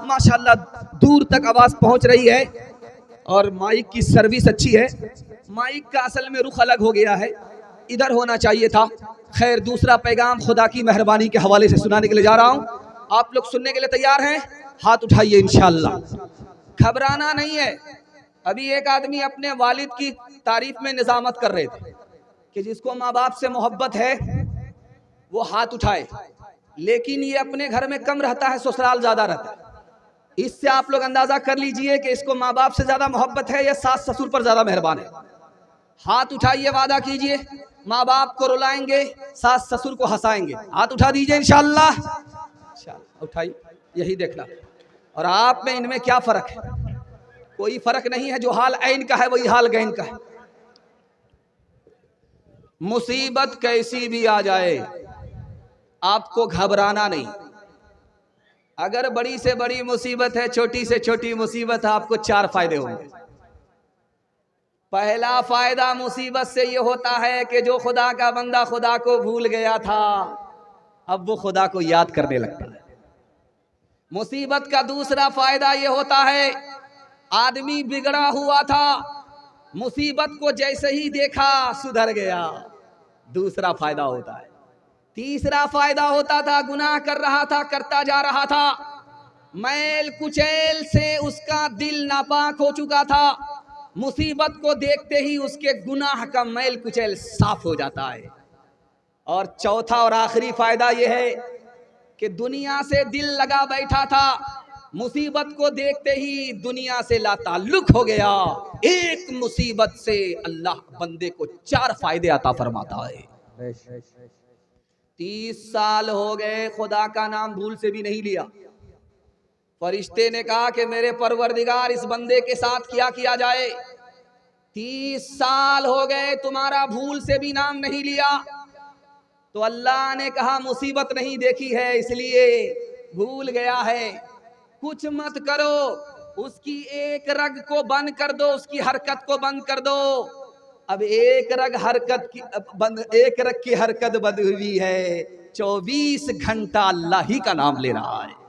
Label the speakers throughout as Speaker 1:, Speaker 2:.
Speaker 1: माशाल्लाह दूर तक आवाज़ पहुंच रही है और माइक की सर्विस अच्छी है। माइक का असल में रुख अलग हो गया है, इधर होना चाहिए था। खैर, दूसरा पैगाम खुदा की मेहरबानी के हवाले से सुनाने के लिए जा रहा हूँ। आप लोग सुनने के लिए तैयार हैं? हाथ उठाइए इंशाअल्लाह। घबराना नहीं है। अभी एक आदमी अपने वालिद की तारीफ में निजामत कर रहे थे कि जिसको माँ बाप से मोहब्बत है वो हाथ उठाए, लेकिन ये अपने घर में कम रहता है, ससुराल ज्यादा रहता है। इससे आप लोग अंदाजा कर लीजिए कि इसको माँ बाप से ज्यादा मोहब्बत है या सास ससुर पर ज्यादा मेहरबान है। हाथ उठाइए, वादा कीजिए माँ बाप को रुलाएंगे, सास ससुर को हंसाएंगे। हाथ उठा दीजिए इंशाअल्लाह। उठाइए, यही देखना। और आप में इनमें क्या फर्क है? कोई फर्क नहीं है। जो हाल ऐन का है वही हाल गैन का है। मुसीबत कैसी भी आ जाए आपको घबराना नहीं। अगर बड़ी से बड़ी मुसीबत है, छोटी से छोटी मुसीबत है, आपको 4 फायदे होंगे। पहला फायदा मुसीबत से ये होता है कि जो खुदा का बंदा खुदा को भूल गया था, अब वो खुदा को याद करने लगता है। मुसीबत का दूसरा फायदा ये होता है, आदमी बिगड़ा हुआ था, मुसीबत को जैसे ही देखा सुधर गया। दूसरा फायदा होता है। तीसरा फायदा होता था, गुनाह कर रहा था, करता जा रहा था, मैल कुचैल से उसका दिल नापाक हो चुका था, मुसीबत को देखते ही उसके गुनाह का मैल कुचैल साफ हो जाता है। और चौथा और आखिरी फायदा यह है कि दुनिया से दिल लगा बैठा था, मुसीबत को देखते ही दुनिया से लाताल्लुक हो गया। एक मुसीबत से अल्लाह बंदे को 4 फायदे अता फरमाता है। 30 साल हो गए, खुदा का नाम भूल से भी नहीं लिया। फरिश्ते ने कहा कि मेरे परवरदिगार, इस बंदे के साथ क्या किया जाए? 30 साल हो गए, तुम्हारा भूल से भी नाम नहीं लिया। तो अल्लाह ने कहा मुसीबत नहीं देखी है इसलिए भूल गया है। कुछ मत करो, उसकी एक रग को बंद कर दो, उसकी हरकत को बंद कर दो। अब एक रग की हरकत बंद हुई है, 24 घंटा अल्लाह ही का नाम ले रहा है।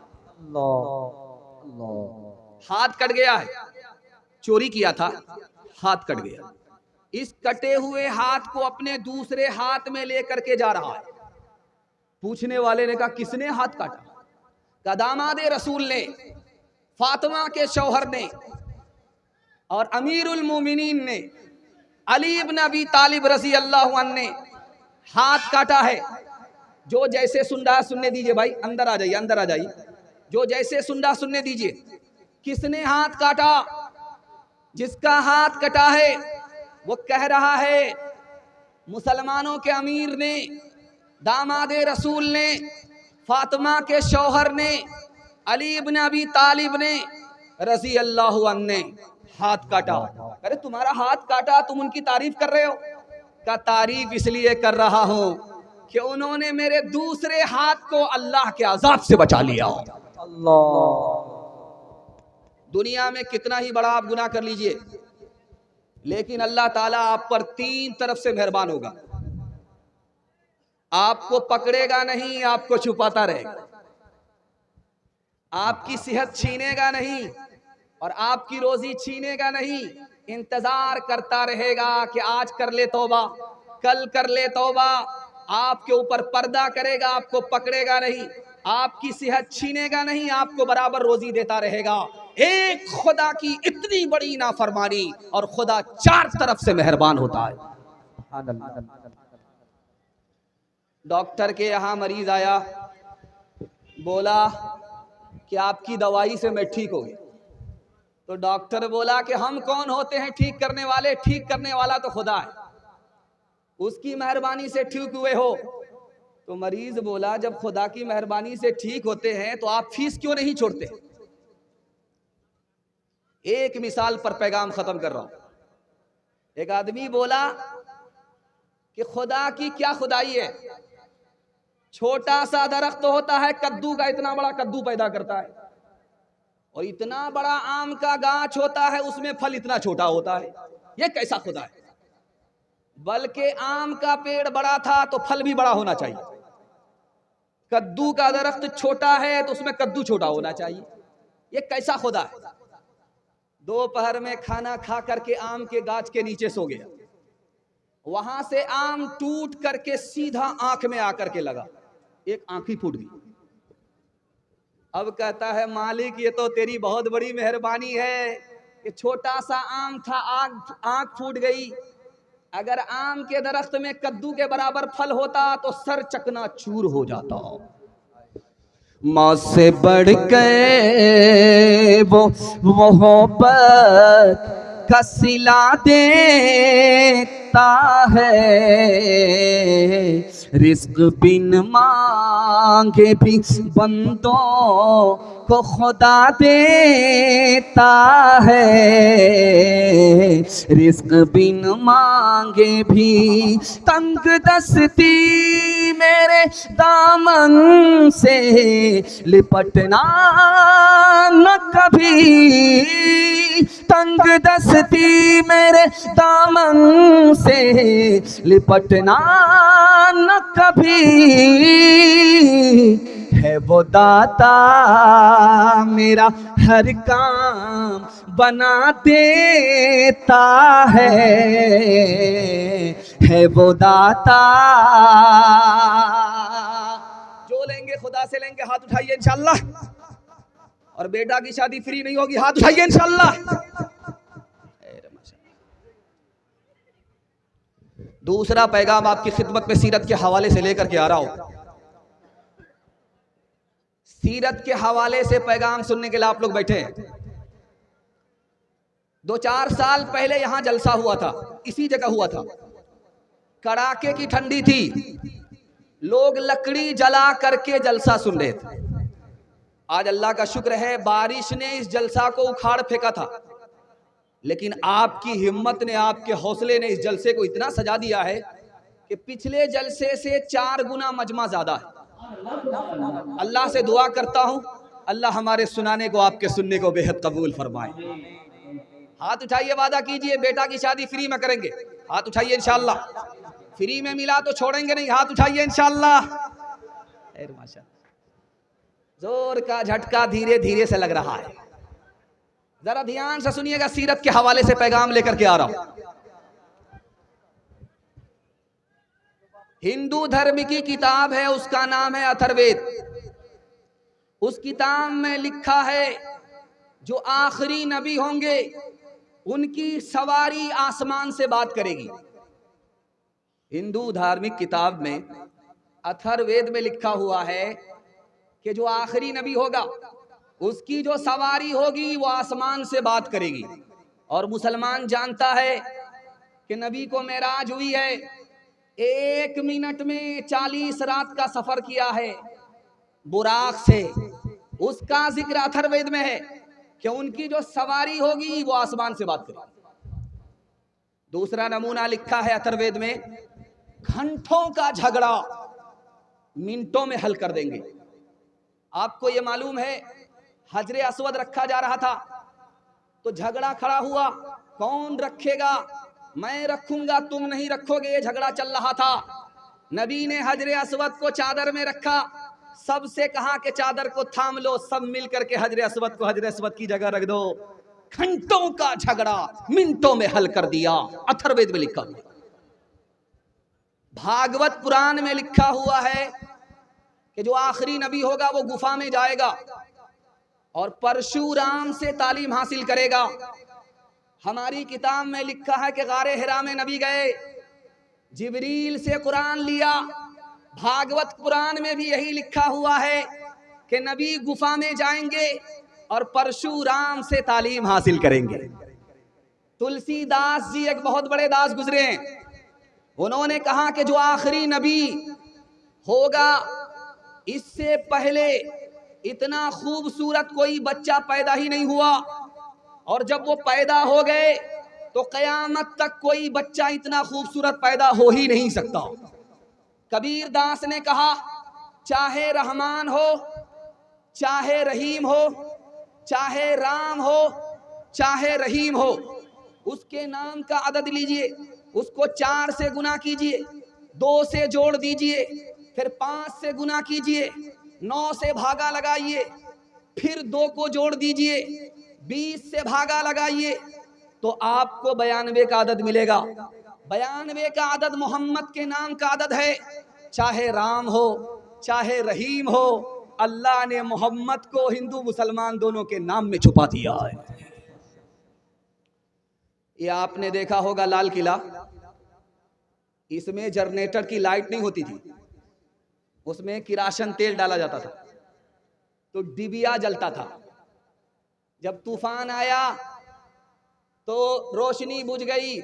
Speaker 1: हाथ कट गया है, चोरी किया था, हाथ कट गया। इस कटे हुए हाथ को अपने दूसरे हाथ में लेकर के जा रहा है। पूछने वाले ने कहा किसने हाथ काटा? का दामादे रसूल ने, फातिमा के शौहर ने और अमीरुल मोमिनीन ने, अली इब्न अबी तालिब रज़ी अल्लाहु अन्हु ने हाथ काटा है। जो जैसे सुन रहा सुनने दीजिए भाई, अंदर आ जाइए, अंदर आ जाइए। जो जैसे सुन रहा सुनने दीजिए। किसने हाथ काटा? जिसका हाथ कटा है वो कह रहा है मुसलमानों के अमीर ने, दामादे रसूल ने, फातिमा के शौहर ने, अली इब्न अबी तालिब ने रज़ी अल्लाहु अन्हु ने हाथ काटा। अरे तुम्हारा हाथ काटा, तुम उनकी तारीफ कर रहे हो? का तारीफ इसलिए कर रहा हूं कि उन्होंने मेरे दूसरे हाथ को अल्लाह के अजाब से बचा लिया। अल्लाह। दुनिया में कितना ही बड़ा आप गुनाह कर लीजिए, लेकिन अल्लाह ताला आप पर 3 तरफ से मेहरबान होगा। आपको पकड़ेगा नहीं, आपको छुपाता रहेगा। आपकी सेहत छीनेगा नहीं और आपकी रोजी छीनेगा नहीं। इंतजार करता रहेगा कि आज कर ले तौबा, कल कर ले तौबा। आपके ऊपर पर्दा करेगा, आपको पकड़ेगा नहीं, आपकी सेहत छीनेगा नहीं, आपको बराबर रोजी देता रहेगा। एक खुदा की इतनी बड़ी नाफरमानी और खुदा 4 तरफ से मेहरबान होता है। डॉक्टर के यहाँ मरीज आया, बोला कि आपकी दवाई से मैं ठीक हो गया। तो डॉक्टर बोला कि हम कौन होते हैं ठीक करने वाले? ठीक करने वाला तो खुदा है, उसकी मेहरबानी से ठीक हुए हो। तो मरीज बोला जब खुदा की मेहरबानी से ठीक होते हैं तो आप फीस क्यों नहीं छोड़ते? एक मिसाल पर पैगाम खत्म कर रहा हूं। एक आदमी बोला कि खुदा की क्या खुदाई है? छोटा सा दरख्त होता है, कद्दू का इतना बड़ा कद्दू पैदा करता है, और इतना बड़ा आम का गाछ होता है, उसमें फल इतना छोटा होता है। ये कैसा खुदा है? बल्कि आम का पेड़ बड़ा था तो फल भी बड़ा होना चाहिए। कद्दू का दरख्त छोटा है तो उसमें कद्दू छोटा होना चाहिए। ये कैसा खुदा है? दोपहर में खाना खा करके आम के गाछ के नीचे सो गया, वहां से आम टूट करके सीधा आंख में आकर के लगा, एक आंख ही फूट गई। अब कहता है मालिक ये तो तेरी बहुत बड़ी मेहरबानी है कि छोटा सा आम था, आंख फूट गई। अगर आम के दरख्त में कद्दू के बराबर फल होता तो सर चकनाचूर हो जाता। माँ से बढ़ के वो मोहब्बत का सिला देता है, रिस्क बिन मांगे भी बंदों को खुदा देता है, रिस्क बिन मांगे भी। तंग दस्ती मेरे दामन से लिपटना न कभी, तंग दस्ती मेरे दामन से लिपटना न कभी, है वो दाता मेरा हर काम बना देता है वो दाता। जो लेंगे खुदा से लेंगे, हाथ उठाइए इंशाअल्लाह। और बेटा की शादी फ्री नहीं होगी, हाथ उठाइए इंशाअल्लाह। दूसरा पैगाम आपकी खिदमत में सीरत के हवाले से लेकर के आ रहा हूं। सीरत के हवाले से पैगाम सुनने के लिए आप लोग बैठे हैं। 2-4 साल पहले यहां जलसा हुआ था, इसी जगह हुआ था। कड़ाके की ठंडी थी, लोग लकड़ी जला करके जलसा सुन रहे थे। आज अल्लाह का शुक्र है बारिश ने इस जलसा को उखाड़ फेंका था, लेकिन आपकी हिम्मत ने, आपके हौसले ने इस जलसे को इतना सजा दिया है कि पिछले जलसे से 4 गुना मजमा ज्यादा है। अल्लाह से दुआ करता हूं अल्लाह हमारे सुनाने को, आपके सुनने को बेहद कबूल फरमाए। हाथ उठाइए, वादा कीजिए बेटा की शादी फ्री में करेंगे। हाथ उठाइए इंशाअल्लाह। फ्री में मिला तो छोड़ेंगे नहीं, हाथ उठाइए इंशाअल्लाह। माशाअल्लाह, जोर का झटका धीरे धीरे से लग रहा है। जरा ध्यान से सुनिएगा, सीरत के हवाले से पैगाम लेकर के आ रहा हूं। हिंदू धर्म की किताब है, उसका नाम है अथर्ववेद। उस किताब में लिखा है जो आखिरी नबी होंगे उनकी सवारी आसमान से बात करेगी। हिंदू धार्मिक किताब में अथर्ववेद में लिखा हुआ है कि जो आखिरी नबी होगा उसकी जो सवारी होगी वो आसमान से बात करेगी। और मुसलमान जानता है कि नबी को मेराज हुई है, 1 मिनट में 40 रात का सफर किया है बुराक से। उसका जिक्र अथर्ववेद में है कि उनकी जो सवारी होगी वो आसमान से बात करेगी। दूसरा नमूना लिखा है अथर्ववेद में, घंटों का झगड़ा मिनटों में हल कर देंगे। आपको ये मालूम है हजरे अस्वद रखा जा रहा था तो झगड़ा खड़ा हुआ, कौन रखेगा? मैं रखूंगा, तुम नहीं रखोगे, ये झगड़ा चल रहा था। नबी ने हजरे अस्वद को चादर में रखा, सबसे कहा कि चादर को थाम लो, सब मिल करके हजरे अस्वद को हजरे अस्वद की जगह रख दो। घंटों का झगड़ा मिनटों में हल कर दिया। अथर्ववेद में लिखा हुआ। भागवत पुराण में लिखा हुआ है कि जो आखिरी नबी होगा वो गुफा में जाएगा और परशुराम से तालीम हासिल करेगा। हमारी किताब में लिखा है कि गारे हिरा में नबी गए, जिब्रील से कुरान लिया। भागवत पुराण में भी यही लिखा हुआ है कि नबी गुफा में जाएंगे और परशुराम से तालीम हासिल करेंगे। तुलसीदास जी एक बहुत बड़े दास गुजरे हैं, उन्होंने कहा कि जो आखिरी नबी होगा इससे पहले इतना खूबसूरत कोई बच्चा पैदा ही नहीं हुआ, और जब वो पैदा हो गए तो कयामत तक कोई बच्चा इतना खूबसूरत पैदा हो ही नहीं सकता। कबीर दास ने कहा, चाहे रहमान हो, चाहे रहीम हो, चाहे राम हो, चाहे रहीम हो, उसके नाम का अदद लीजिए, उसको 4 से गुना कीजिए, 2 से जोड़ दीजिए, फिर 5 से गुना कीजिए, 9 से भागा लगाइए, फिर 2 को जोड़ दीजिए, 20 से भागा लगाइए तो आपको 92 का आदद मिलेगा। 92 का आदद मोहम्मद के नाम का आदद है। चाहे राम हो चाहे रहीम हो, अल्लाह ने मोहम्मद को हिंदू मुसलमान दोनों के नाम में छुपा दिया है। ये आपने देखा होगा लाल किला, इसमें जनरेटर की लाइट नहीं होती थी, उसमें किरासन तेल डाला जाता था तो डिबिया जलता था। जब तूफान आया तो रोशनी बुझ गई।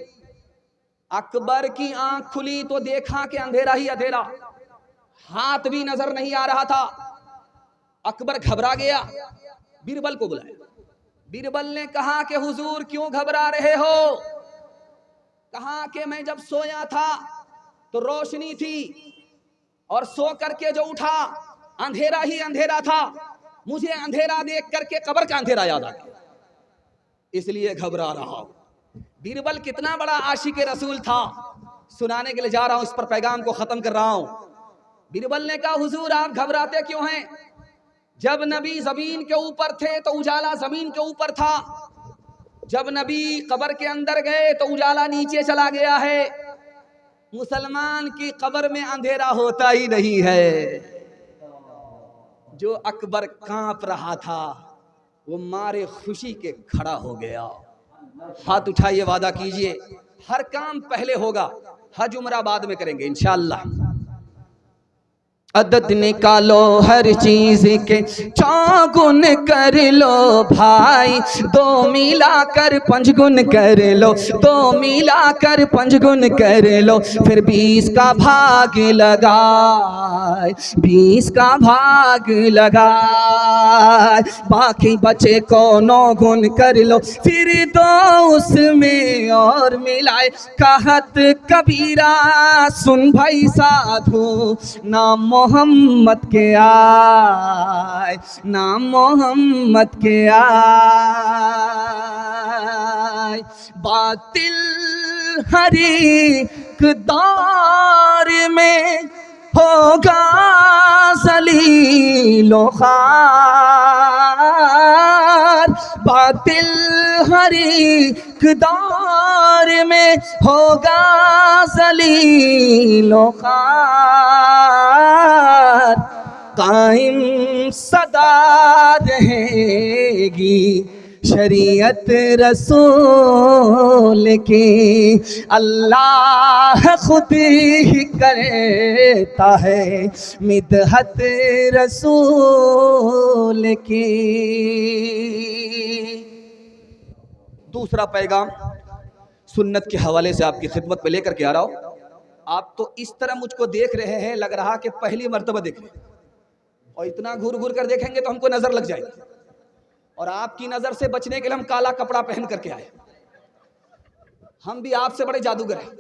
Speaker 1: अकबर की आंख खुली तो देखा कि अंधेरा ही अंधेरा, हाथ भी नजर नहीं आ रहा था। अकबर घबरा गया, बीरबल को बुलाया। बीरबल ने कहा कि हुजूर क्यों घबरा रहे हो? कहा कि मैं जब सोया था तो रोशनी थी और सो करके जो उठा अंधेरा ही अंधेरा था। मुझे अंधेरा देख करके कब्र का अंधेरा याद आ गया, इसलिए घबरा रहा हूं। बीरबल कितना बड़ा आशिक रसूल था, सुनाने के लिए जा रहा हूं, इस पर पैगाम को खत्म कर रहा हूं। बीरबल ने कहा हुजूर आप घबराते क्यों हैं? जब नबी जमीन के ऊपर थे तो उजाला जमीन के ऊपर था, जब नबी कब्र के अंदर गए तो उजाला नीचे चला गया है। मुसलमान की कब्र में अंधेरा होता ही नहीं है। जो अकबर कांप रहा था वो मारे खुशी के खड़ा हो गया। हाथ उठाइए, वादा कीजिए हर काम पहले होगा, हज उम्रा बाद में करेंगे इंशाअल्लाह। अदद निकालो हर चीज के चौगुन कर लो भाई, 2 मिलाकर 5 गुण कर लो, 2 मिलाकर 5 गुण कर लो। फिर 20 का भाग लगाए, 20 का भाग लगाए, बाकी बचे को 9 गुण कर लो, फिर 2 उसमें और मिलाए। कहत कबीरा सुन भाई साधु, नाम मोहम्मद के आए, नाम मोहम्मद के आए। बातिल हर एक दौर में होगा ज़लीलो ख़ार, बातिल हर एक दौर में होगा ज़लीलो ख़ार। कायम सदा रहेगी शरीयत रसूल की, अल्लाह खुद ही करता है मिदहत रसूल की। दूसरा पैगाम सुन्नत के हवाले से आपकी खिदमत में लेकर के आ रहा हूं। आप तो इस तरह मुझको देख रहे हैं, लग रहा कि पहली मर्तबा देख रहे हैं, और इतना घूर घूर कर देखेंगे तो हमको नजर लग जाएगी, और आपकी नजर से बचने के लिए हम काला कपड़ा पहन करके आए। हम भी आपसे बड़े जादूगर हैं।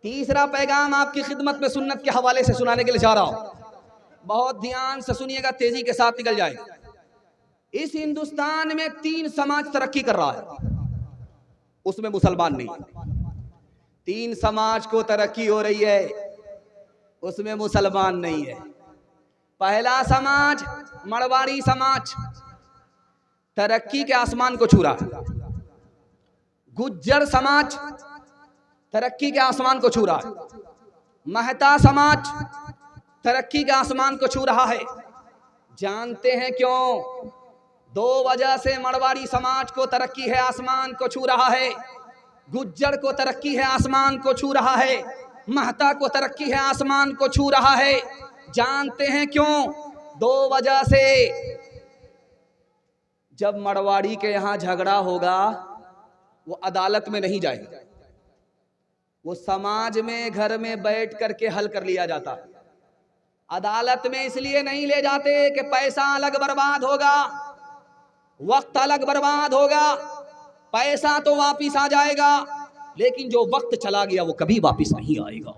Speaker 1: तीसरा पैगाम आपकी खिदमत में सुन्नत के हवाले से सुनाने के लिए जा रहा हूं, बहुत ध्यान से सुनिएगा, तेजी के साथ निकल जाएगा। इस हिंदुस्तान में 3 समाज तरक्की कर रहा है, उसमें मुसलमान नहीं। 3 समाज को तरक्की हो रही है, उसमें मुसलमान नहीं है। पहला समाज मरवाड़ी समाज, तरक्की के आसमान को छू रहा है। गुज्जर समाज तरक्की के आसमान को छू रहा है। महता समाज तरक्की के आसमान को छू रहा है। जानते हैं क्यों? 2 वजह से मरवाड़ी समाज को तरक्की है, आसमान को छू रहा है। गुज्जर को तरक्की है, आसमान को छू रहा है। महता को तरक्की है, आसमान को छू रहा है। जानते हैं क्यों? 2 वजह से। जब मरवाड़ी के यहाँ झगड़ा होगा वो अदालत में नहीं जाएगा, वो समाज में घर में बैठ करके हल कर लिया जाता है। अदालत में इसलिए नहीं ले जाते कि पैसा अलग बर्बाद होगा, वक्त अलग बर्बाद होगा। पैसा तो वापिस आ जाएगा, लेकिन जो वक्त चला गया वो कभी वापिस नहीं आएगा।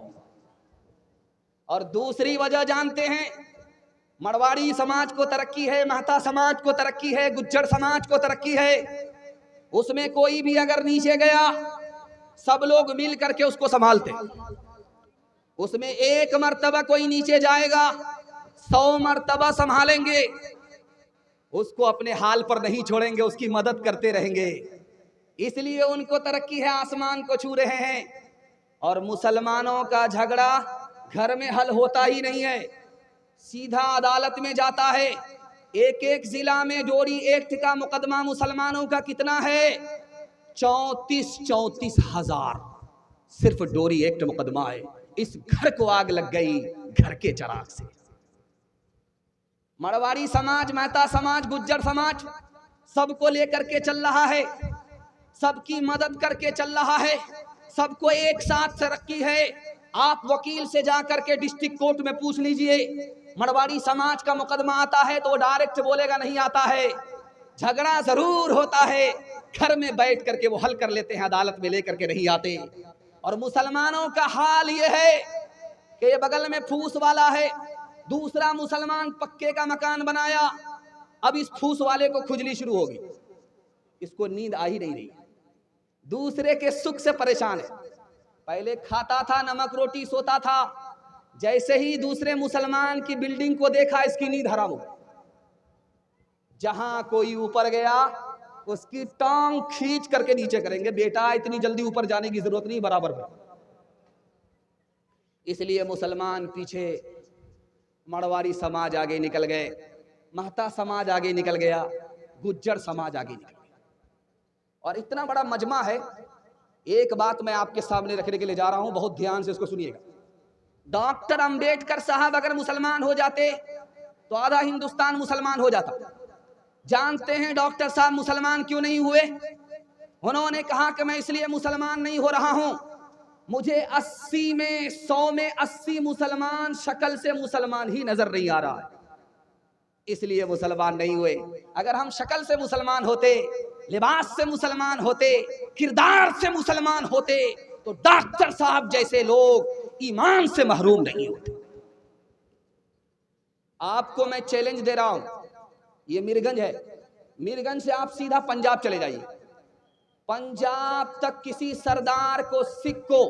Speaker 1: और दूसरी वजह जानते हैं, मरवाड़ी समाज को तरक्की है, महता समाज को तरक्की है, गुज्जर समाज को तरक्की है। उसमें कोई भी अगर नीचे गया सब लोग मिल करके उसको संभालते। उसमें 1 मर्तबा कोई नीचे जाएगा 100 मर्तबा संभालेंगे। उसको अपने हाल पर नहीं छोड़ेंगे, उसकी मदद करते रहेंगे। इसलिए उनको तरक्की है, आसमान को छू रहे हैं। और मुसलमानों का झगड़ा घर में हल होता ही नहीं है, सीधा अदालत में जाता है। एक एक जिला में डोरी एक्ट का मुकदमा मुसलमानों का कितना है? 34 हजार सिर्फ डोरी एक्ट मुकदमा है। इस घर को आग लग गई घर के चराग से। मरवाड़ी समाज, मेहता समाज, गुज्जर समाज सबको लेकर के चल रहा है, सबकी मदद करके चल रहा है, सबको एक साथ से रखी है। आप वकील से जाकर के डिस्ट्रिक्ट कोर्ट में पूछ लीजिए, मरवाड़ी समाज का मुकदमा आता है तो वो डायरेक्ट बोलेगा नहीं आता है, झगड़ा जरूर होता है, घर में बैठ करके वो हल कर लेते हैं, अदालत में लेकर के नहीं आते। और मुसलमानों का हाल ये है कि ये बगल में फूस वाला है, दूसरा मुसलमान पक्के का मकान बनाया, अब इस फूस वाले को खुजली शुरू होगी, इसको नींद आ ही नहीं रही, दूसरे के सुख से परेशान है। पहले खाता था नमक रोटी सोता था, जैसे ही दूसरे मुसलमान की बिल्डिंग को देखा इसकी नींद हराम हो। जहां कोई ऊपर गया उसकी टांग खींच करके नीचे करेंगे, बेटा इतनी जल्दी ऊपर जाने की जरूरत नहीं, बराबर में। इसलिए मुसलमान पीछे, मरवाड़ी समाज आगे निकल गए, महता समाज आगे निकल गया, गुज्जर समाज आगे निकल गया। और इतना बड़ा मजमा है। एक बात मैं आपके सामने रखने के लिए जा रहा हूं, बहुत ध्यान से इसको सुनिएगा। डॉक्टर अंबेडकर साहब अगर मुसलमान हो जाते तो आधा हिंदुस्तान मुसलमान हो जाता। जानते हैं डॉक्टर साहब मुसलमान क्यों नहीं हुए? उन्होंने कहा कि मैं इसलिए मुसलमान नहीं हो रहा हूं, मुझे 80 में 100 में 80 मुसलमान शक्ल से मुसलमान ही नजर नहीं आ रहा है, इसलिए मुसलमान नहीं हुए। अगर हम शक्ल से मुसलमान होते, लिबास से मुसलमान होते, किरदार से मुसलमान होते तो डॉक्टर साहब जैसे लोग ईमान से महरूम नहीं होते। आपको मैं चैलेंज दे रहा हूं, ये मीरगंज है, मीरगंज से आप सीधा पंजाब चले जाइए, पंजाब तक किसी सरदार को, सिख को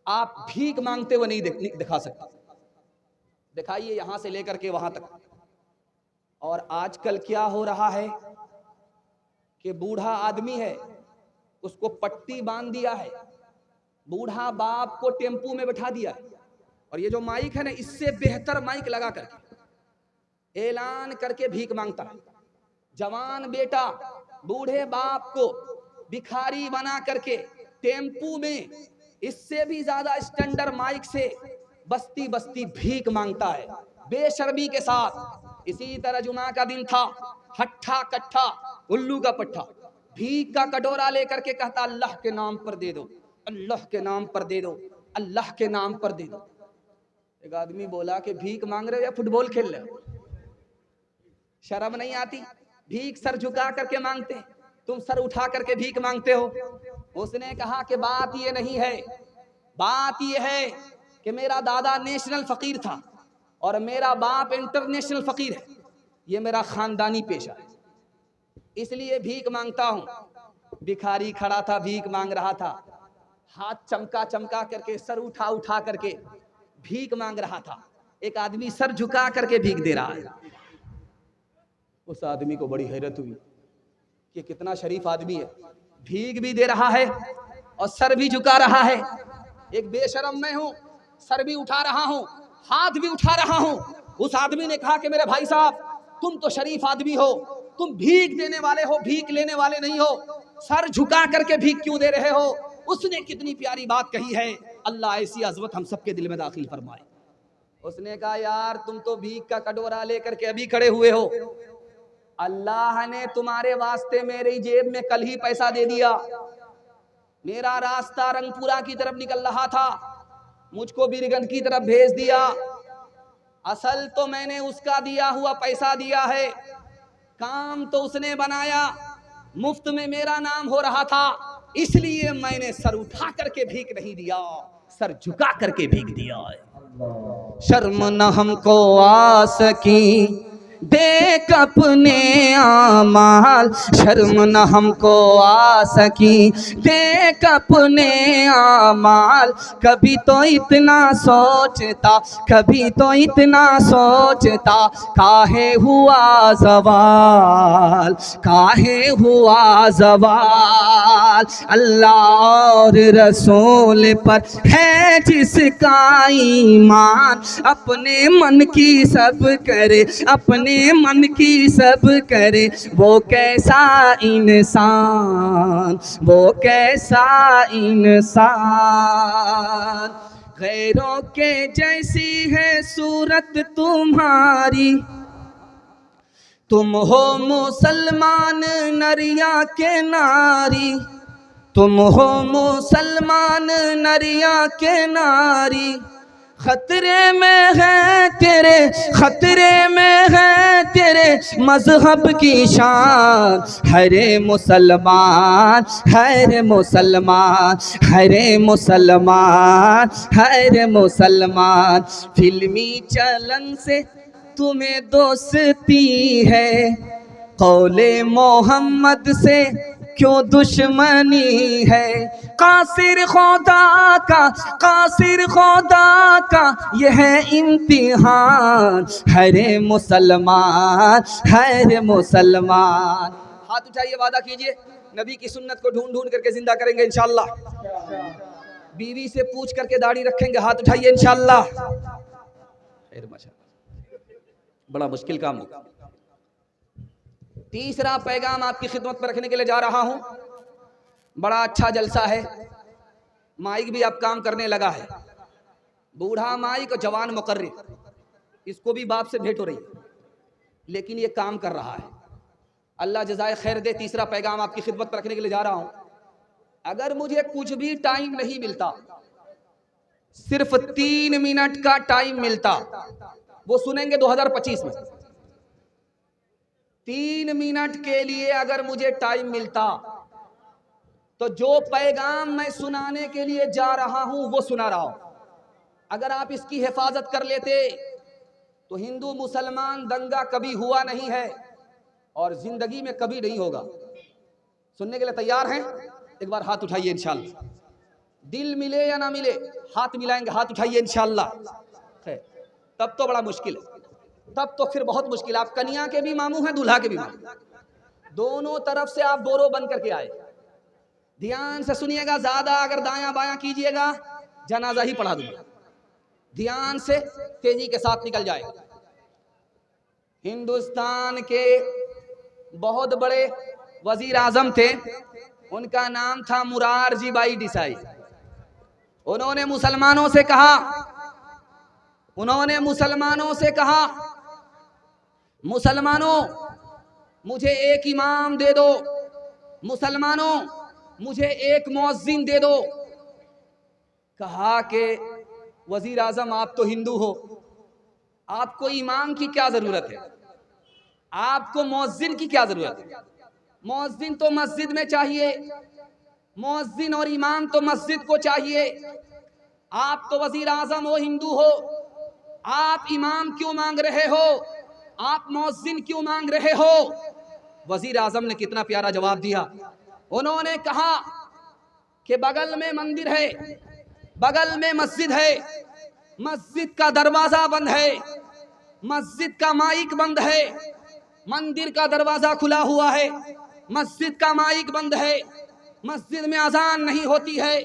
Speaker 1: आप भीख मांगते हुए नहीं दिखा सकते। दिखाइए यहां से लेकर के वहां तक। और आजकल क्या हो रहा है कि बूढ़ा आदमी है, उसको पट्टी बांध दिया है, बूढ़ा बाप को टेम्पू में बैठा दिया है, और ये जो माइक है ना, इससे बेहतर माइक लगा करके ऐलान करके भीख मांगता है। जवान बेटा बूढ़े बाप को भिखारी बना करके टेम्पू में इससे भी ज्यादा स्टैंडर्ड माइक से बस्ती बस्ती भीख मांगता है, बेशर्मी के साथ। इसी तरह जुमा का दिन था, हट्ठा कट्ठा उल्लू का पट्ठा, भीख का कटोरा लेकर के कहता अल्लाह के नाम पर दे दो, अल्लाह के नाम पर दे दो, अल्लाह के नाम पर दे दो। एक आदमी बोला कि भीख मांग रहे हो या फुटबॉल खेल रहे हो? शर्म नहीं आती? भीख सर झुका करके मांगते, तुम सर उठा करके भीख मांगते हो। उसने कहा कि बात ये नहीं है, बात ये है कि मेरा दादा नेशनल फकीर था और मेरा बाप इंटरनेशनल फकीर है, ये मेरा खानदानी पेशा है, इसलिए भीख मांगता हूं। भिखारी खड़ा था, भीख मांग रहा था, हाथ चमका चमका करके, सर उठा उठा करके भीख मांग रहा था। एक आदमी सर झुका करके भीख दे रहा है। उस आदमी को बड़ी हैरत हुई कि कितना शरीफ आदमी है, भीख भी दे रहा है और सर भी झुका रहा है। एक बेशरम मैं हूं, सर भी उठा रहा हूं, हाथ भी उठा रहा हूं। उस आदमी ने कहा कि मेरे भाई साहब, तुम तो शरीफ आदमी हो, तुम भीख देने वाले हो, भीख लेने वाले नहीं हो, सर झुका करके भीख क्यों दे रहे हो? उसने कितनी प्यारी बात कही है, अल्लाह ऐसी अज़मत हम सबके दिल में दाखिल फरमाए। उसने कहा यार तुम तो भीख का कटोरा लेकर के अभी खड़े हुए हो, अल्लाह ने तुम्हारे वास्ते मेरी जेब में कल ही पैसा दे दिया। मेरा रास्ता रंगपुरा की तरफ निकल रहा था, मुझको बीरगंज की तरफ भेज दिया। असल तो मैंने उसका दिया हुआ पैसा दिया है, काम तो उसने बनाया, मुफ्त में मेरा नाम हो रहा था, इसलिए मैंने सर उठा करके भीख नहीं दिया, सर झुका करके भीख दिया है। शर्म न हमको आ सकी देख अपने आमाल, शर्म न हमको आ सकी। देख अपने आमाल, कभी तो इतना सोचता, कभी तो इतना सोचता, काहे हुआ ज़वाल, काहे हुआ ज़वाल। अल्लाह और रसूल पर है जिसका ईमान, अपने मन की सब करे, अपने मन की सब करे, वो कैसा इंसान, वो कैसा इंसान। गैरों के जैसी है सूरत तुम्हारी, तुम हो मुसलमान नरिया के नारी, तुम हो मुसलमान नरिया के नारी। खतरे में है तेरे, खतरे में है तेरे मजहब की शान। हरे मुसलमान, हरे मुसलमान, हरे मुसलमान, हरे मुसलमान। फिल्मी चलन से तुम्हें दोस्ती है, कौले मोहम्मद से क्यों दुश्मनी है। कासिर खुदा का, कासिर खुदा का यह है इम्तिहान। हरे मुसलमान, हरे मुसलमान। हाथ उठाइए, वादा कीजिए नबी की सुन्नत को ढूंढ ढूंढ करके जिंदा करेंगे इंशाअल्लाह। बीवी से पूछ करके दाढ़ी रखेंगे, हाथ उठाइए इंशाअल्लाह। बड़ा मुश्किल काम होगा। तीसरा पैगाम आपकी खिदमत पर रखने के लिए जा रहा हूं। बड़ा अच्छा जलसा है, माइक भी अब काम करने लगा है। बूढ़ा माइक और जवान मुकर्रिर, इसको भी बाप से भेंट हो रही है, लेकिन ये काम कर रहा है। अल्लाह जज़ाए खैर दे। तीसरा पैगाम आपकी खिदमत पर रखने के लिए जा रहा हूं। अगर मुझे कुछ भी टाइम नहीं मिलता, सिर्फ 3 मिनट का टाइम मिलता, वो सुनेंगे 2025 में। 3 मिनट के लिए अगर मुझे टाइम मिलता, तो जो पैगाम मैं सुनाने के लिए जा रहा हूं वो सुना रहा हूं। अगर आप इसकी हिफाजत कर लेते तो हिंदू मुसलमान दंगा कभी हुआ नहीं है और जिंदगी में कभी नहीं होगा। सुनने के लिए तैयार हैं? एक बार हाथ उठाइए इंशाअल्लाह। दिल मिले या ना मिले, हाथ मिलाएंगे, हाथ उठाइए इंशाअल्लाह। तब तो बड़ा मुश्किल है, तब तो फिर बहुत मुश्किल। आप कन्या के भी मामू हैं, दूल्हा के भी मामू, दोनों तरफ से आप बोरो बन करके आए। ध्यान से सुनिएगा, ज्यादा अगर दायां बायां कीजिएगा जनाजा ही पढ़ा दूंगा। ध्यान से तेजी के साथ निकल जाएगा। हिंदुस्तान के बहुत बड़े वजीर आजम थे, उनका नाम था मुरारजी भाई देसाई। उन्होंने मुसलमानों से कहा, उन्होंने मुसलमानों से कहा, मुसलमानों मुझे एक इमाम दे दो, मुसलमानों मुझे एक मुअज्जिन दे दो। कहा कि वजीर आजम आप तो हिंदू हो, आपको इमाम की क्या जरूरत है, आपको मुअज्जिन की क्या जरूरत है। मुअज्जिन तो मस्जिद में चाहिए, मुअज्जिन और इमाम तो मस्जिद को चाहिए। आप तो वजीर आजम हो, हिंदू हो, आप इमाम क्यों मांग रहे हो, आप मुअज्जिन क्यों मांग रहे हो। वजीर आजम ने कितना प्यारा जवाब दिया। उन्होंने कहा कि बगल में मंदिर है, बगल में मस्जिद है, मस्जिद का दरवाजा बंद है, मस्जिद का माइक बंद है, मंदिर का दरवाजा खुला हुआ है, मस्जिद का माइक बंद है, मस्जिद में अजान नहीं होती है,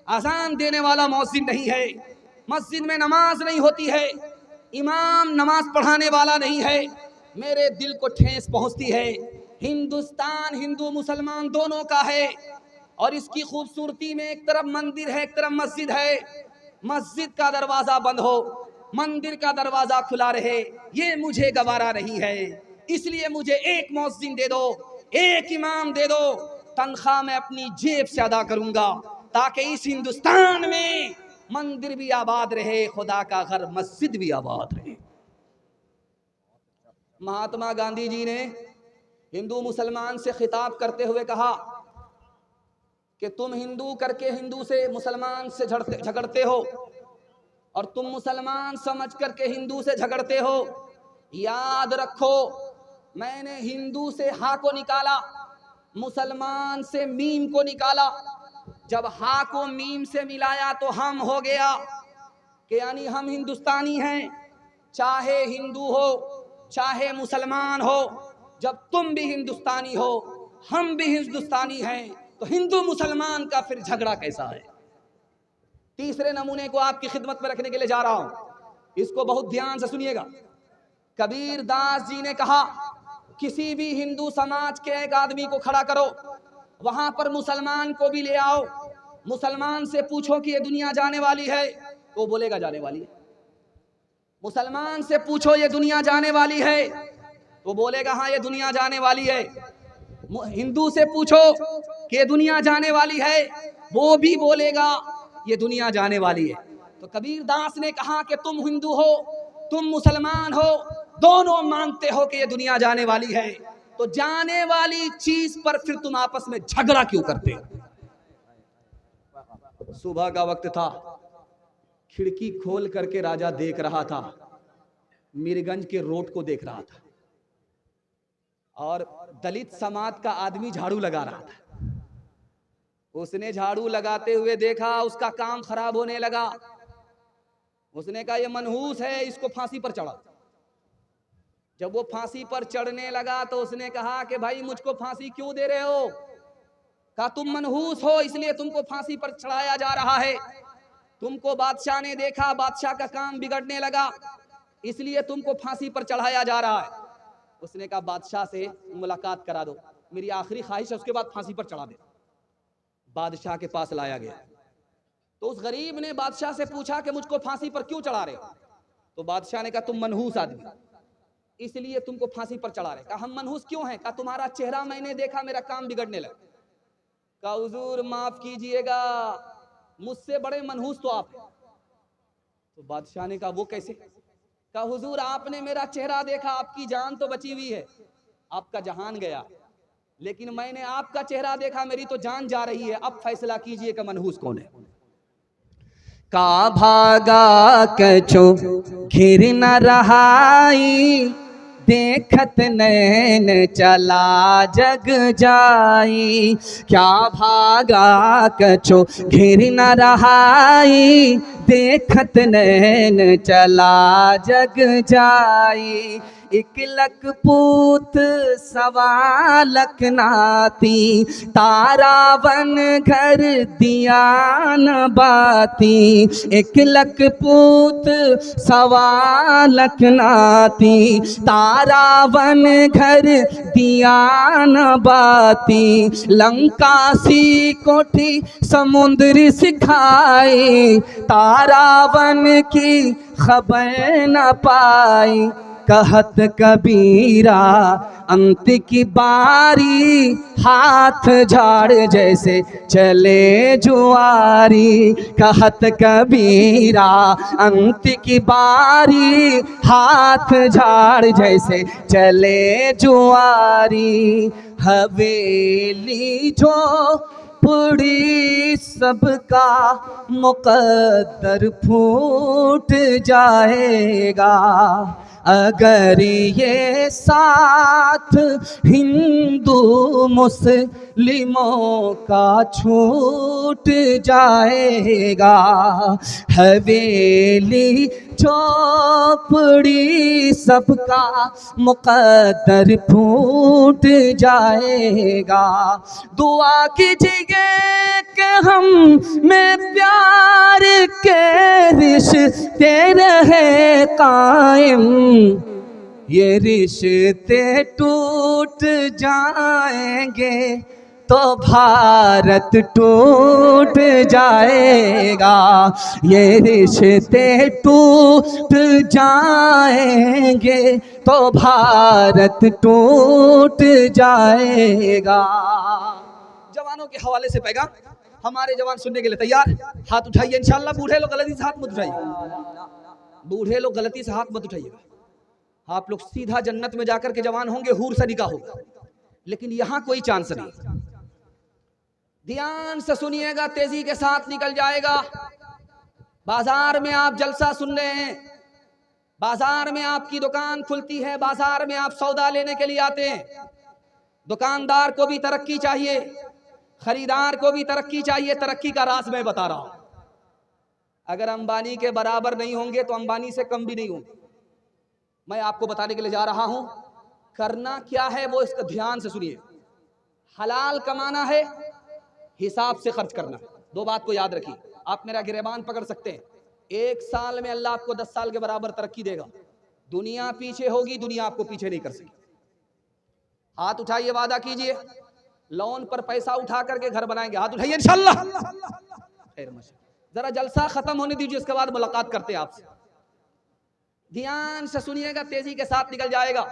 Speaker 1: अजान देने वाला मुअज्जिन नहीं है, मस्जिद में नमाज नहीं होती है, इमाम नमाज पढ़ाने वाला नहीं है। मेरे दिल को ठेस पहुंचती है। हिंदुस्तान हिंदू मुसलमान दोनों का है और इसकी खूबसूरती में एक तरफ मंदिर है, एक तरफ मस्जिद है। मस्जिद का दरवाजा बंद हो, मंदिर का दरवाजा खुला रहे, ये मुझे गवारा नहीं है। इसलिए मुझे एक मुअज्जिन दे दो, एक इमाम दे दो, तनख्वाह मैं अपनी जेब से अदा करूंगा, ताकि इस हिंदुस्तान में मंदिर भी आबाद रहे, खुदा का घर मस्जिद भी आबाद रहे। महात्मा गांधी जी ने हिंदू मुसलमान से खिताब करते हुए कहा कि तुम हिंदू करके हिंदू से मुसलमान से झगड़ते हो और तुम मुसलमान समझ करके हिंदू से झगड़ते हो। याद रखो, मैंने हिंदू से हा को निकाला, मुसलमान से मीम को निकाला। जब हा को मीम से मिलाया तो हम हो गया कि यानी हम हिंदुस्तानी हैं, चाहे हिंदू हो चाहे मुसलमान हो। जब तुम भी हिंदुस्तानी हो, हम भी हिंदुस्तानी हैं, तो हिंदू मुसलमान का फिर झगड़ा कैसा है? तीसरे नमूने को आपकी खिदमत में रखने के लिए जा रहा हूं, इसको बहुत ध्यान से सुनिएगा। कबीर दास जी ने कहा, किसी भी हिंदू समाज के एक आदमी को खड़ा करो, वहां पर मुसलमान को भी ले आओ, मुसलमान से पूछो कि ये दुनिया जाने वाली है, तो बोलेगा जाने वाली है। मुसलमान से पूछो ये दुनिया जाने वाली है, तो बोलेगा हाँ ये दुनिया जाने वाली है। हिंदू से पूछो कि ये दुनिया जाने वाली है, वो भी बोलेगा ये दुनिया जाने वाली है। तो कबीर दास ने कहा कि तुम हिंदू हो, तुम मुसलमान हो, दोनों मानते हो कि ये दुनिया जाने वाली है, तो जाने वाली चीज पर फिर तुम आपस में झगड़ा क्यों करते हो? सुबह का वक्त था, खिड़की खोल करके राजा देख रहा था, मीरगंज के रोड को देख रहा था, और दलित समाज का आदमी झाड़ू लगा रहा था। उसने झाड़ू लगाते हुए देखा, उसका काम खराब होने लगा। उसने कहा ये मनहूस है, इसको फांसी पर चढ़ा। जब वो फांसी पर चढ़ने लगा तो उसने कहा कि भाई मुझको फांसी क्यों दे रहे हो? कहा तुम मनहूस हो इसलिए तुमको फांसी पर चढ़ाया जा रहा है। तुमको बादशाह ने देखा, बादशाह का काम बिगड़ने लगा, इसलिए तुमको फांसी पर चढ़ाया जा रहा है। उसने कहा बादशाह से मुलाकात करा दो, मेरी आखिरी ख्वाहिश है, उसके बाद फांसी पर चढ़ा दे। बादशाह के पास लाया गया तो उस गरीब ने बादशाह से पूछा कि मुझको फांसी पर क्यों चढ़ा रहे हो? तो बादशाह ने कहा तुम मनहूस आदमी, इसलिए तुमको फांसी पर चढ़ा रहे। कहा हम मनहूस क्यों हैं? कहा तुम्हारा चेहरा मैंने देखा, मेरा काम बिगड़ने लगा। कहा हुजूर माफ कीजिएगा, मुझसे बड़े मनहूस तो आप हैं। तो बादशाह ने कहा वो कैसे? कहा हुजूर आपने मेरा चेहरा देखा, आपकी जान तो बची हुई है, आपका जहान गया, लेकिन मैंने आपका चेहरा देखा, मेरी तो जान जा रही है। अब फैसला कीजिए कि मनहूस कौन है?
Speaker 2: का भागा कछो घिर न रहाई, देखत नैन चला जग जाई। क्या भागा कछो घिर न रहाई, देखत नैन चला जग जाई। एक लख पूत सवा लख नाती, तारा बन घर दिया न बाती। एक लख पूत सवा लख नाती, तारा बन घर दिया न बाती। लंका सी कोठी समुद्र सिखाई, तारा बन की खबर न पाई। कहत कबीरा अंत की बारी, हाथ झाड़ जैसे चले जुआरी। कहत कबीरा अंत की बारी, हाथ झाड़ जैसे चले जुआरी। हवेली जो पुड़ी सबका मुकद्दर फूट जाएगा, अगर ये साथ हिंदू मुस्लिमों का छूट जाएगा। हवेली चौपड़ी सबका मुकद्दर फूट जाएगा। दुआ कीजिए कि हम में प्यार के रिश्ते रहे कायम, ये रिश्ते टूट जाएंगे तो भारत टूट जाएगा। ये रिश्ते टूट जाएंगे तो भारत टूट जाएगा।
Speaker 1: जवानों के हवाले से पैगाम, हमारे जवान सुनने के लिए तैयार? हाथ उठाइए इंशाल्लाह। बूढ़े लोग गलती से हाथ मत उठाइए, बूढ़े लोग गलती से हाथ मत उठाइएगा। आप लोग सीधा जन्नत में जाकर के जवान होंगे, हूर से निकाह होगा, लेकिन यहां कोई चांस नहीं। ध्यान से सुनिएगा, तेजी के साथ निकल जाएगा। बाजार में आप जलसा सुन रहे हैं, बाजार में आपकी दुकान खुलती है, बाजार में आप सौदा लेने के लिए आते हैं। दुकानदार को भी तरक्की चाहिए, खरीदार को भी तरक्की चाहिए। तरक्की का राज मैं बता रहा हूं। अगर अंबानी के बराबर नहीं होंगे तो अंबानी से कम भी नहीं होंगे। मैं आपको बताने के लिए जा रहा हूं। करना क्या है वो इसका ध्यान से सुनिए। हलाल कमाना है, हिसाब से खर्च करना है। दो बात को याद रखिए। आप मेरा गिरेबान पकड़ सकते हैं। 1 साल में अल्लाह आपको 10 साल के बराबर तरक्की देगा। दुनिया पीछे होगी, दुनिया आपको पीछे नहीं कर सकेगी। हाथ उठाइए, वादा कीजिए। लोन पर पैसा उठा करके घर बनाएंगे, हाथ उठाइए इंशाल्लाह। खैर माशाल्लाह। जरा जलसा खत्म होने दीजिए, उसके बाद मुलाकात करते हैं आपसे। ध्यान से सुनिएगा, तेजी के साथ निकल जाएगा।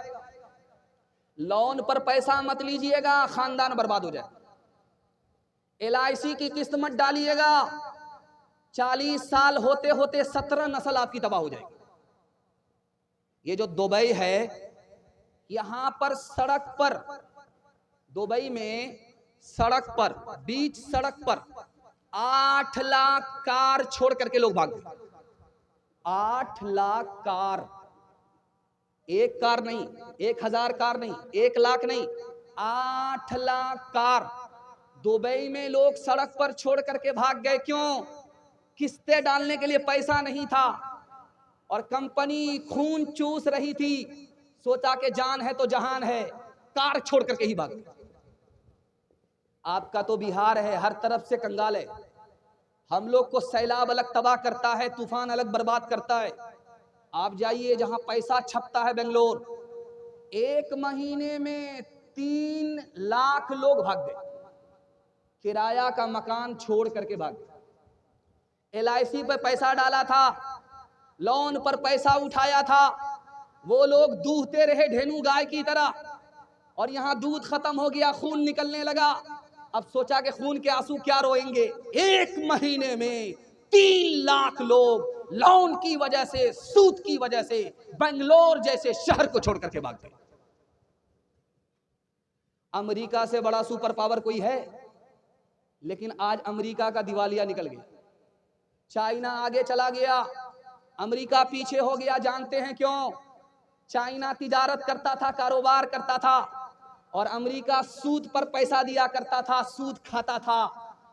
Speaker 1: लोन पर पैसा मत लीजिएगा, खानदान बर्बाद हो जाए। LIC की किस्त मत डालिएगा, 40 साल होते होते 17 नस्ल आपकी तबाह हो जाएगी। ये जो दुबई है, यहां पर सड़क पर, दुबई में सड़क पर, बीच सड़क पर 8 लाख कार छोड़ करके लोग भाग गए। 8 लाख कार, एक कार नहीं, 1000 कार नहीं, 1 लाख नहीं, 8 लाख कार दुबई में लोग सड़क पर छोड़ करके भाग गए। क्यों? किस्तें डालने के लिए पैसा नहीं था और कंपनी खून चूस रही थी। सोचा कि जान है तो जहान है, कार छोड़ करके ही भाग गए। आपका तो बिहार है, हर तरफ से कंगाल है। हम लोग को सैलाब अलग तबाह करता है, तूफान अलग बर्बाद करता है। आप जाइए जहां पैसा छपता है, बेंगलोर, 1 महीने में 3 लाख लोग भाग गए। किराया का मकान छोड़ करके भाग गए। LIC पर पैसा डाला था, लोन पर पैसा उठाया था, वो लोग दूहते रहे ढेनू गाय की तरह, और यहां दूध खत्म हो गया, खून निकलने लगा। अब सोचा कि खून के आंसू क्या रोएंगे। 1 महीने में 3 लाख लोग लोन की वजह से, सूद की वजह से बेंगलोर जैसे शहर को छोड़ करके भाग गए। अमेरिका से बड़ा सुपर पावर कोई है? लेकिन आज अमेरिका का दिवालिया निकल गया। चाइना आगे चला गया, अमेरिका पीछे हो गया। जानते हैं क्यों? चाइना तिजारत करता था, कारोबार करता था, और अमेरिका सूद पर पैसा दिया करता था, सूद खाता था।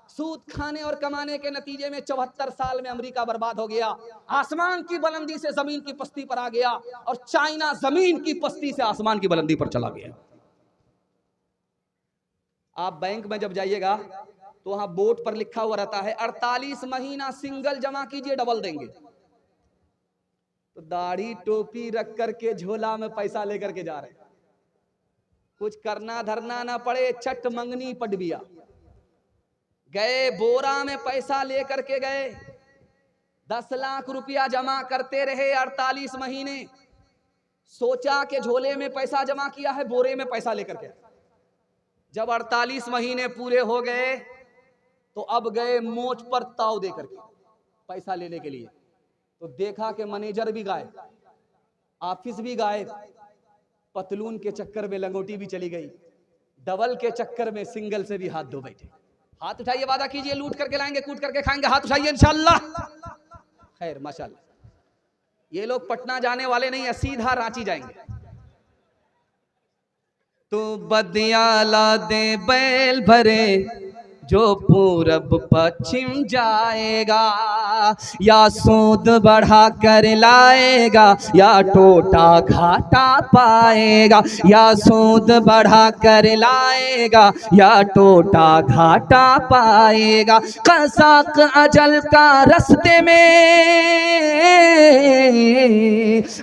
Speaker 1: सूद खाने और कमाने के नतीजे में 74 साल में अमेरिका बर्बाद हो गया। आसमान की बुलंदी से जमीन की पस्ती पर आ गया, और चाइना जमीन की पस्ती से आसमान की बुलंदी पर चला गया। आप बैंक में जब जाइएगा तो वहां बोर्ड पर लिखा हुआ रहता है 48 महीना सिंगल जमा कीजिए, डबल देंगे। तो दाढ़ी टोपी रख करके झोला में पैसा लेकर के जा रहे, कुछ करना धरना ना पड़े, चट मंगनी पडबिया गए, बोरा में पैसा लेकर के गए। 10 लाख रुपया जमा करते रहे 48 महीने। सोचा कि झोले में पैसा जमा किया है, बोरे में पैसा लेकर के। जब 48 महीने पूरे हो गए तो अब गए मोच पर ताव दे करके पैसा लेने के लिए। तो देखा कि मैनेजर भी गायब, ऑफिस भी गायब, पतलून के चक्कर में लंगोटी भी चली गई, डबल के चक्कर में सिंगल से भी हाथ धो बैठे। हाथ उठाइए, वादा कीजिए, लूट करके लाएंगे, कूट करके खाएंगे। हाथ उठाइए इंशाल्लाह। खैर माशाल्लाह। ये लोग पटना जाने वाले नहीं है, सीधा रांची जाएंगे।
Speaker 2: तो बदियाला दे बैल भरे जो पूरब पश्चिम जाएगा, या सूद बढ़ा कर लाएगा या टोटा घाटा पाएगा, या सूद बढ़ा कर लाएगा या टोटा घाटा पाएगा। कसाक अजल का रस्ते में,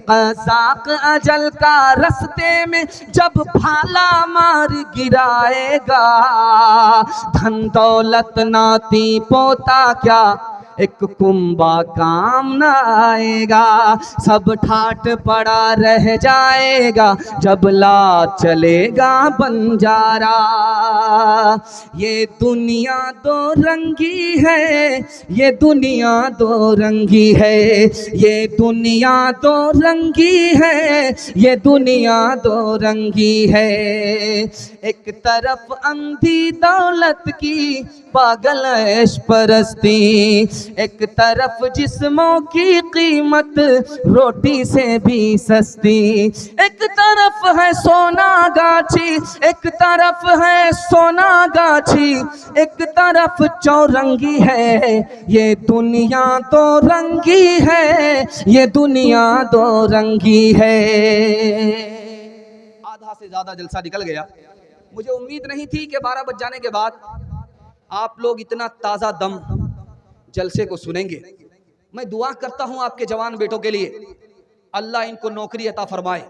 Speaker 2: कसाक अजल का रस्ते में जब भाला मार गिराएगा, धन दौलत नाती पोता क्या एक कुंबा काम न आएगा। सब ठाट पड़ा रह जाएगा जब ला चलेगा बंजारा। ये दुनिया दो रंगी है, ये दुनिया दो रंगी है, ये दुनिया दो रंगी है, ये दुनिया दो रंगी है। एक तरफ अंधी दौलत की पागल ऐश परस्ती, एक तरफ जिस्मों की कीमत रोटी से भी सस्ती, एक तरफ है सोना गाछी, एक तरफ है सोना गाछी, एक तरफ चौरंगी है, ये दुनिया दो रंगी है, ये दुनिया दो रंगी है।
Speaker 1: आधा से ज्यादा जलसा निकल गया। मुझे उम्मीद नहीं थी कि 12 बज जाने के बाद आप लोग इतना ताजा दम जलसे को सुनेंगे। मैं दुआ करता हूं आपके जवान बेटों के लिए, अल्लाह इनको नौकरी अता फरमाए,